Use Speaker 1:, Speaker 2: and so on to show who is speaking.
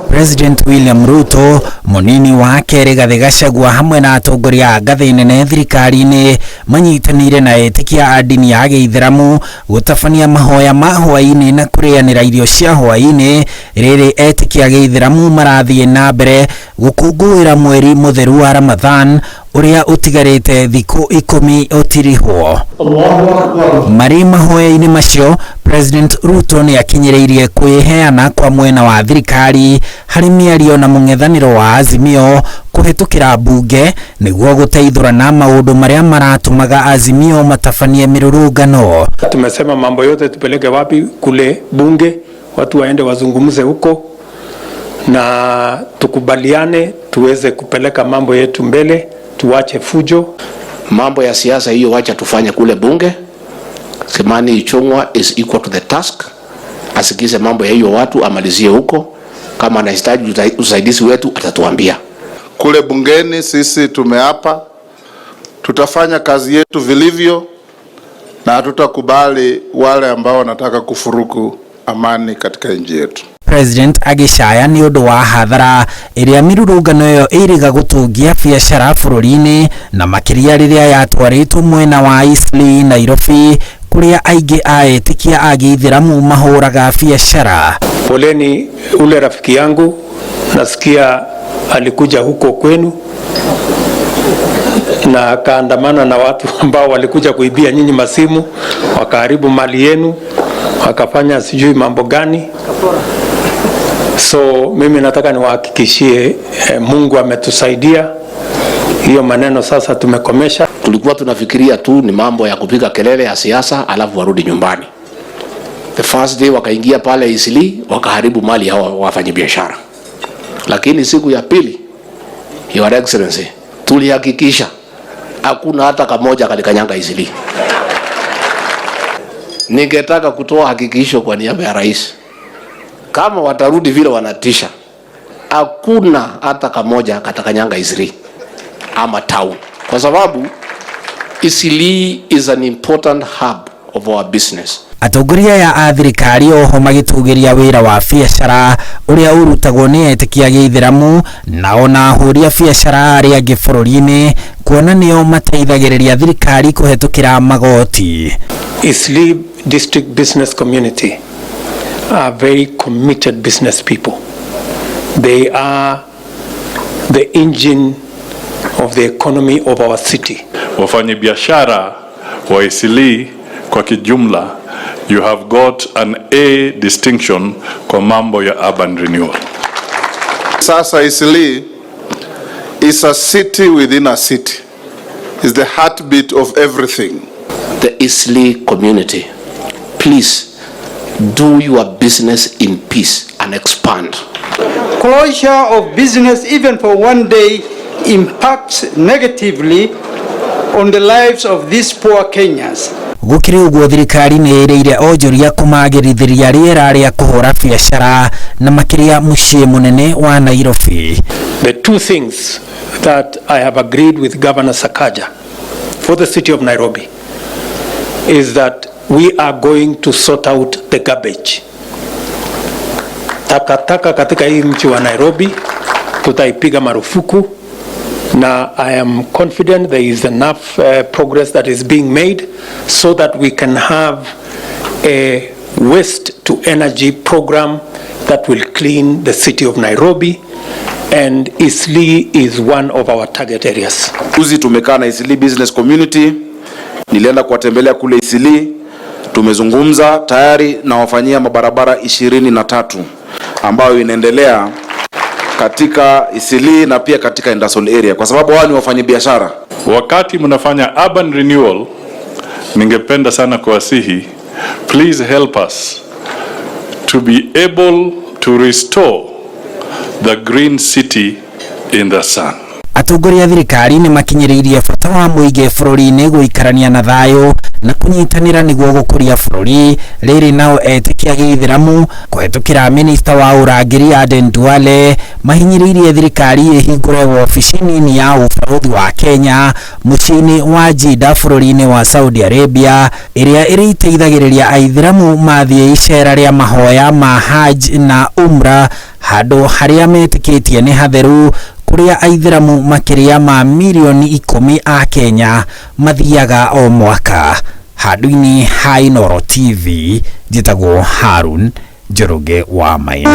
Speaker 1: President William Ruto, munini wa Kerĩ Gathĩ Gachagua hamwe na atongoria ngathĩ nene thirikari-inĩ manyitanĩire na etĩkia a ndini ya Gĩithĩramu gũtabania mahoya ma hwaĩ-inĩ na kũrĩanĩra irio cia hwaĩ-inĩ rĩrĩ etĩkia a Gĩithĩramu marathiĩ na mbere gũkũngũĩra mweri mũtheru wa Ramadhan ũrĩa ũtigarĩte thikũ 10 ũtirihwo. Marĩ mahoya-inĩ macio, President Ruto nĩ akinyĩrĩirie kwĩheana kwa mwena wa thirikari harĩ mĩario na mũng'ethanĩro wa Azimio kũhetũkĩra mbunge nĩguo gũteithũrana maũndũ marĩa maratũmaga Azimio matabanie mĩrũrũngano.
Speaker 2: Tumesema mambo yote tupeleke wapi? Kule bunge, watu waende wazungumze huko na tukubaliane tuweze kupeleka mambo yetu mbele, tuache fujo.
Speaker 3: Mambo ya siasa hiyo wacha tufanye kule bunge. Kimani Ichung'wa is equal to the task. Asikize mambo ya hiyo watu, amalizie huko. Kama anahitaji usaidizi wetu atatuambia.
Speaker 4: Kule bungeni sisi tumeapa tutafanya kazi yetu vilivyo na hatutakubali wale ambao wanataka kufuruku amani katika nchi yetu.
Speaker 1: President agĩcaya nĩ ũndũ wa hathara ĩrĩa mĩrũrũngano ĩyo ĩrĩga gũtũngia biacara bũrũri-inĩ na makĩria rĩrĩa yatwarĩtwo mwena wa Eastleigh, Nairobi, kũrĩa aingĩ a etĩkia a Gĩithĩramu mahũraga biacara.
Speaker 2: Poleni ule rafiki yangu, nasikia alikuja huko kwenu na akaandamana na watu ambao walikuja kuibia nyinyi masimu, wakaharibu mali yenu, wakafanya sijui mambo gani. So mimi nataka niwahakikishie Mungu ametusaidia. Hiyo maneno sasa tumekomesha.
Speaker 3: Tulikuwa tunafikiria tu ni mambo ya kupiga kelele ya siasa alafu warudi nyumbani. The first day wakaingia pale Eastleigh wakaharibu mali ya wafanyabiashara. Lakini siku ya pili, Your Excellency, tulihakikisha hakuna hata kamoja kalikanyanga Eastleigh. Ningetaka kutoa hakikisho kwa niaba ya rais. Kama watarudi vile wanatisha, hakuna hata kamoja katakanyanga Eastleigh ama town. Kwa sababu Eastleigh is an important hub of our business.
Speaker 1: Atongoria ya thirikari oho magĩtũgĩria wĩra wa biacara ũrĩa ũrutagwo nĩ etĩkia a Gĩithĩramu na ona ahũri a biacara arĩa angĩ bũrũri-inĩ kuona nĩo mateithagĩrĩria thirikari kũhetũkĩra magoti.
Speaker 2: Eastleigh District Business Community are very committed business people. They are the engine of the economy of our city.
Speaker 5: Wafanyabiashara wa Eastleigh kwa kijumla, you have got an A distinction kwa mambo ya urban renewal.
Speaker 4: Sasa Eastleigh is a city within a city. It's the heartbeat of everything.
Speaker 3: The Eastleigh community, please do your business in peace and expand.
Speaker 6: Closure of business even for one day impacts negatively on the lives of these poor Kenyans.
Speaker 1: Gũkĩrĩ ũguo thirikari nĩ ĩrĩire wonjoria kũmagĩrithĩria rĩera rĩa kũhũra biacara na makĩria mũciĩ mũnene wa Nairobi.
Speaker 2: The two things that I have agreed with Governor Sakaja for the city of Nairobi is that we are going to sort out the garbage. Takataka katika hii mji wa Nairobi tutaipiga marufuku, na I am confident there is enough progress that is being made so that we can have a waste to energy program that will clean the city of Nairobi, and Eastleigh is one of our target areas.
Speaker 7: Uzi tumekaa na Eastleigh Business Community, nilienda kuwatembelea kule Eastleigh, tumezungumza tayari na wafanyia mabarabara 23 ambayo inaendelea katika Eastleigh na pia katika industrial area, kwa sababu wao ni wafanyabiashara.
Speaker 5: Wakati mnafanya urban renewal, ningependa sana kuwasihi, please help us to be able to restore the green city in the sun.
Speaker 1: Atongoria a thirikari nĩ makinyĩrĩirie bata wa mũingĩ bũrũri-inĩ gũikarania na thayũ na kunyitanira niguo gukuria bururi riri nao etikia githiramu kuhetukira minista wa urangiri Aden Duale mahinyiririe thirikari ihingure wabici nini ya ubalothi wa Kenya muciini wa Jeddah bururi-ini wa Saudi Arabia iria iriteithagiriria aithiramu mathie icera ria mahoya ma Hajj na Umrah handu haria metikitie ni hatheru kuria aithiramu makiria ma milioni 10 a Kenya mathiaga o mwaka. Handu-ini ha Inooro TV, njitagwo Harun Njoroge wa Maina.